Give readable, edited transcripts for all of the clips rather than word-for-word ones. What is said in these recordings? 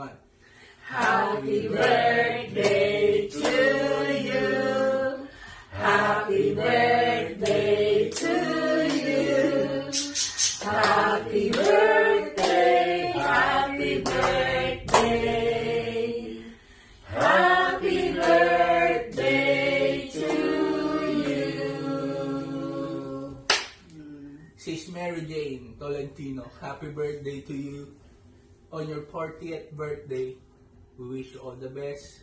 one. Happy birthday to you. Happy birthday to you. Happy birthday, happy birthday. Happy birthday to you. Sis Mary Jane Tolentino, happy birthday to you. On your 40th birthday, we wish you all the best.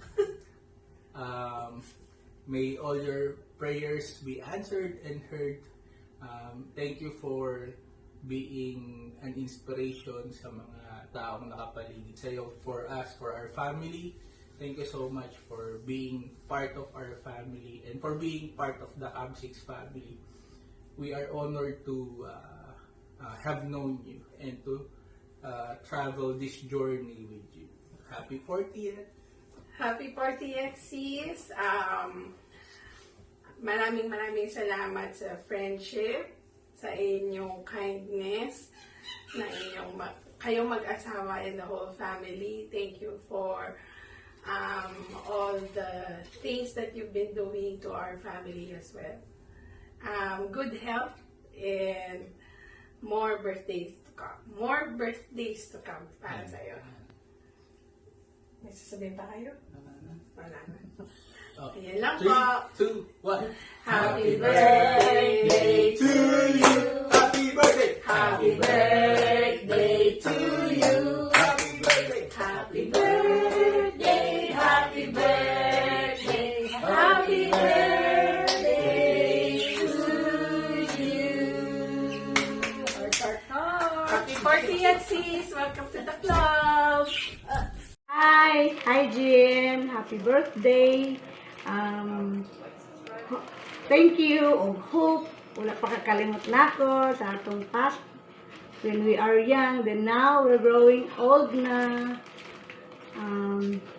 May all your prayers be answered and heard. Thank you for being an inspiration sa mga taong nakapaligid sa iyo, for us, for our family. Thank you so much for being part of our family and for being part of the Cam6 family. We are honored to have known you and to travel this journey with you. Happy 40th! Happy 40th, sis. Maraming salamat sa friendship, sa inyong kindness, na kayong mag-asawa and the whole family. Thank you for all the things that you've been doing to our family as well. Good health and more birthdays to come. More birthdays to come para sa iyo. May sasabihin pa kayo? Wala na. Ayan lang po. 3, 2, 1. Happy birthday to you. Happy birthday! Happy birthday to you. Happy birthday! Happy birthday. Happy birthday. Happy birthday to you. Happy 40th, sis. Welcome to the club. Hi Jen, happy birthday. Thank you, og hope wala pa kakalimot nako sa atong past when we are young, then now we're growing old na.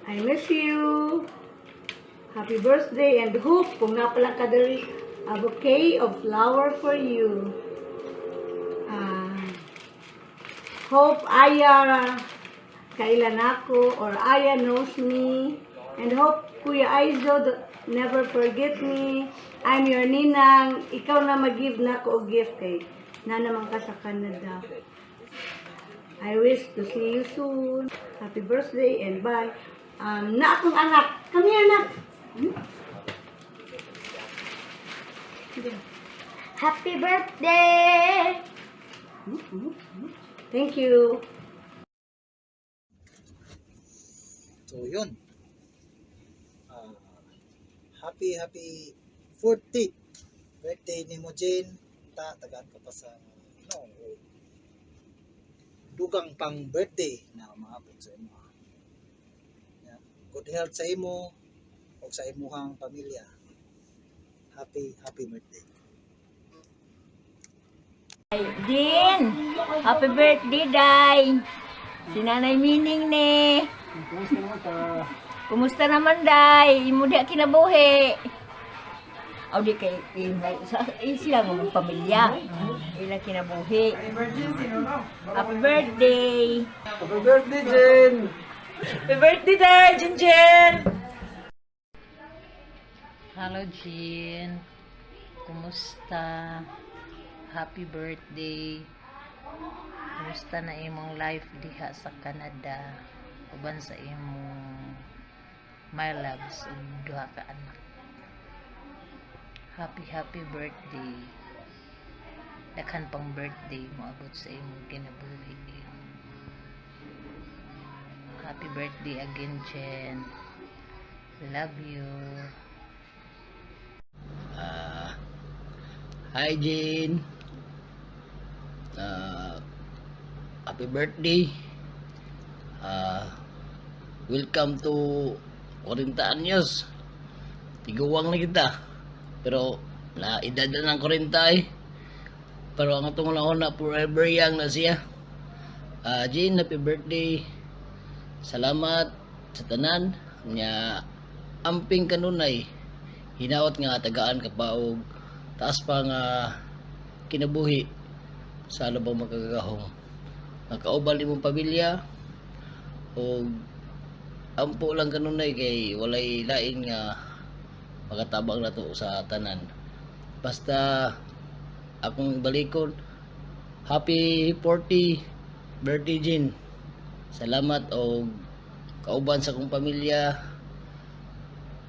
I miss you. Happy birthday and hope kung napala ka dali a bouquet of flower for you. Hope Aya kailan ako, or Aya knows me, and hope Kuya Aizo never forget me. I'm your ninang, ikaw na mag-give na ako og gift kay na naman ka sa Canada. I wish to see you soon. Happy birthday and bye. Na akong anak, come here na. Happy birthday! Thank you. So yun. Happy 40th birthday ni mo, Jane. Tagaan ka pa sa dugang pang birthday na umaabot sa imo. Yeah. Good health sa imo o sa imuhang pamilya. Happy birthday. Din! Happy birthday, Day! Si Nanay Mining ni. Kumusta naman, Day? Imo di kinabuhi. O di kay sila ng pamilya. Ila kinabuhi. Happy birthday! Happy birthday, Jane! Happy birthday, Day! Jen! Hello, Jean. Kumusta? Happy birthday. Kumusta na imong life diha sa Canada? Uban sa imong my loves ug duha ka anak. Happy birthday. Daghan pang birthday mo abot sa imong kinabuhi. Happy birthday again, Jen. Love you. Hi Jane. Happy birthday. Welcome to 40 anyos. Tiguwang na kita. Pero na edad na ng 40 eh. Pero ang itong una forever young na siya. Jane, happy birthday. Salamat sa tanan nya amping kanunay. Hinawat nga tagaan ka pa og taas pa nga kinabuhi sa labang magkagahong. Nakaubal imong pamilya o ampo lang kanunay kay walay lain nga makatabang na to sa tanan. Basta akong balikon, happy 40 birthday Jin. Salamat o kauban sa kong pamilya.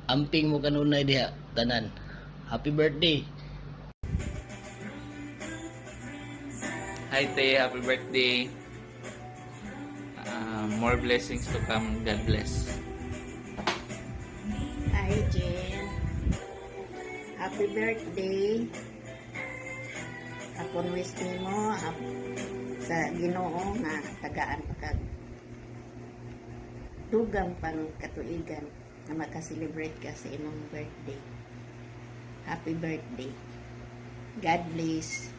Amping mo kanunay diha tanan. Happy birthday. Hi Tay, happy birthday. More blessings to come. God bless. Hi, Jen. Happy birthday. Akong wish nimo sa Ginoo nga tagaan pa kag dugang pang katuigan na maka-celebrate ka sa imong birthday. Happy birthday. God bless.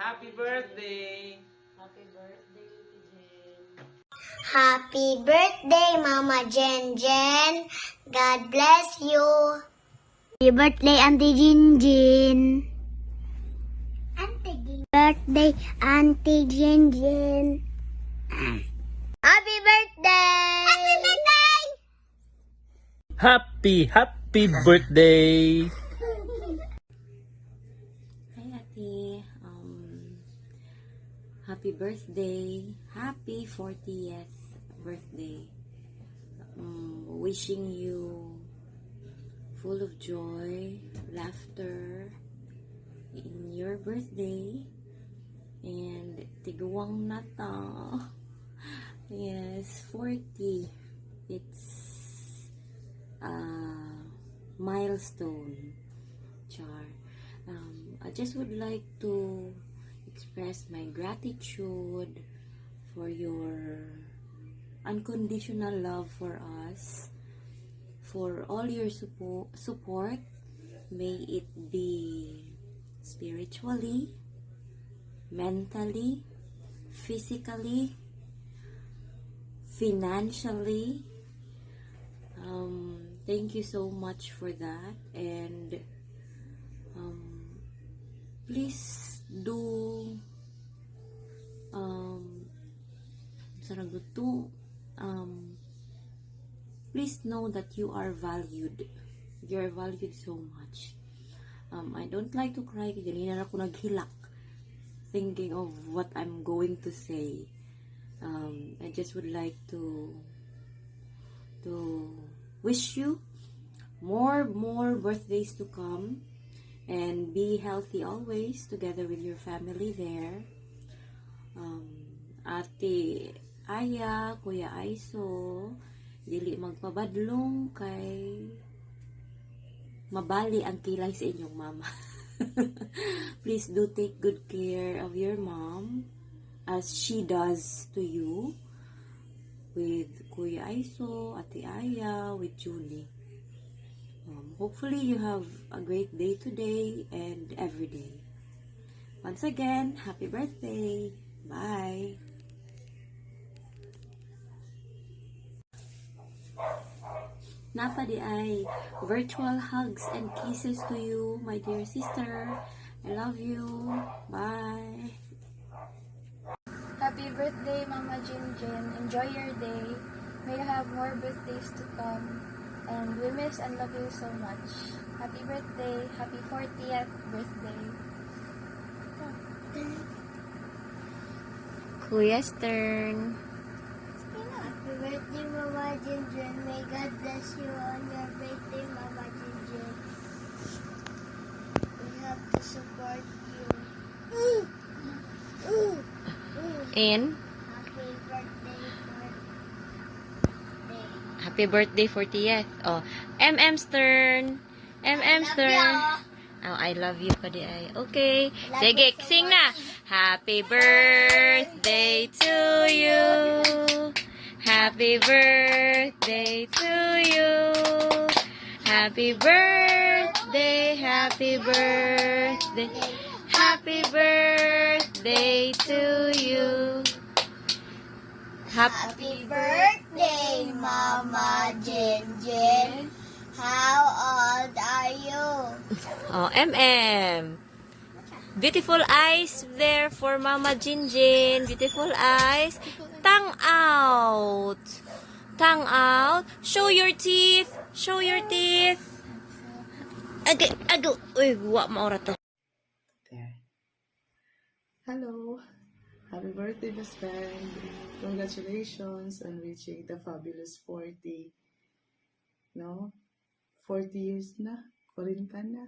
Happy birthday! Happy birthday, Mama Jen Jen. God bless you. Happy birthday, Auntie Jin Jin. Birthday, Auntie Jin Jin. Happy birthday. Happy birthday. Happy birthday! Hi Ate, happy birthday, happy 40th birthday. Wishing you full of joy, laughter in your birthday, and tiguang nata. Yes, 40. It's a milestone. Char. I just would like to express my gratitude for your unconditional love for us, for all your support. May it be spiritually, mentally, physically, financially. Thank you so much for that, and please do please know that you are valued. You are valued so much. I don't like to cry. Ganina na ako naghilak thinking of what I'm going to say. I just would like to wish you more birthdays to come, and be healthy always together with your family there. Ate Aya, Kuya Aiso, dili magpabadlong kay mabali ang kilay sa inyong mama. Please do take good care of your mom as she does to you, with Kuya Aiso, Ate Aya, with Julie. Hopefully you have a great day today and every day. Once again, happy birthday. Bye. Napa di ay virtual hugs and kisses to you, my dear sister. I love you. Bye. Happy birthday, Mama Jin Jin. Enjoy your day. May you have more birthdays to come. And we miss and love you so much. Happy birthday. Happy 40th birthday. Kuya Stern. Happy birthday, Mama Jin Jin. May God bless you on your birthday, Mama Jin Jin. We have to support you. And Happy birthday, birthday. happy birthday 40th. Oh, MM Stern. MM Stern. Oh, I love you pa di ay. Okay. Love Sige, you so sing much. na. Happy birthday to you. Happy birthday to you. Happy birthday, happy birthday. Happy birthday to you. Happy birthday, Mama Jin Jin. How old are you? Oh, Beautiful eyes there for Mama Jinjin. Beautiful eyes. Tongue out. Tongue out. Show your teeth. Show your teeth. Ago. Uy, wa maura to. There. Hello. Happy birthday, best friend. Congratulations on reaching the fabulous 40. No? 40 years na. 40 na.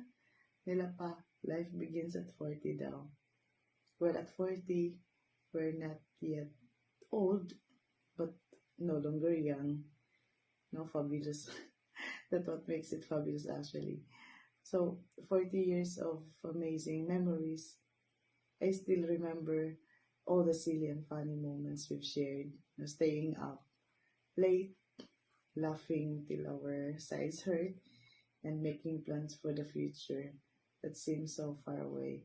Nila pa. Life begins at 40 daw. Well, at 40, we're not yet old, but no longer young. No, fabulous. That's what makes it fabulous, actually. So, 40 years of amazing memories. I still remember all the silly and funny moments we've shared. Staying up late, laughing till our sides hurt, and making plans for the future that seems so far away.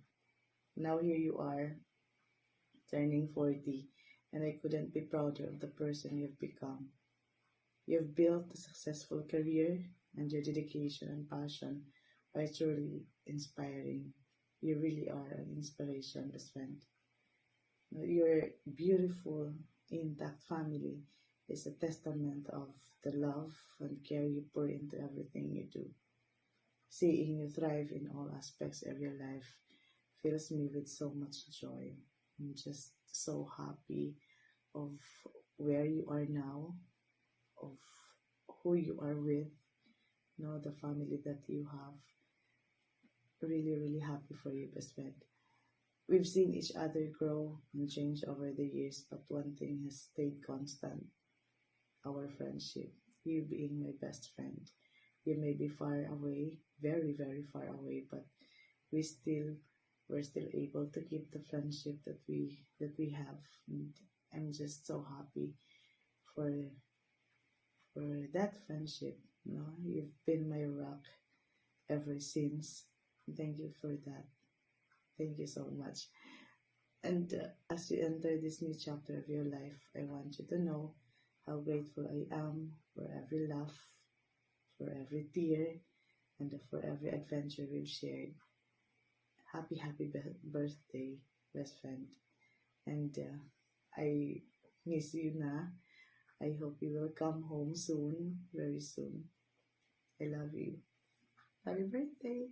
Now here you are, turning 40, and I couldn't be prouder of the person you've become. You've built a successful career, and your dedication and passion are truly inspiring. You really are an inspiration, best friend. Your beautiful, intact family is a testament of the love and care you pour into everything you do. Seeing you thrive in all aspects of your life fills me with so much joy. I'm just so happy of where you are now, of who you are with, the family that you have. Really, really happy for you, best friend. We've seen each other grow and change over the years, but one thing has stayed constant: our friendship. You being my best friend. You may be far away, very, very far away, but we're still able to keep the friendship that we have. And I'm just so happy for that friendship. You've been my rock ever since. Thank you for that. Thank you so much. And as you enter this new chapter of your life, I want you to know how grateful I am for every laugh, for every tear, and for every adventure we've shared. Happy birthday, best friend. And I miss you na. I hope you will come home soon, very soon. I love you. Happy birthday.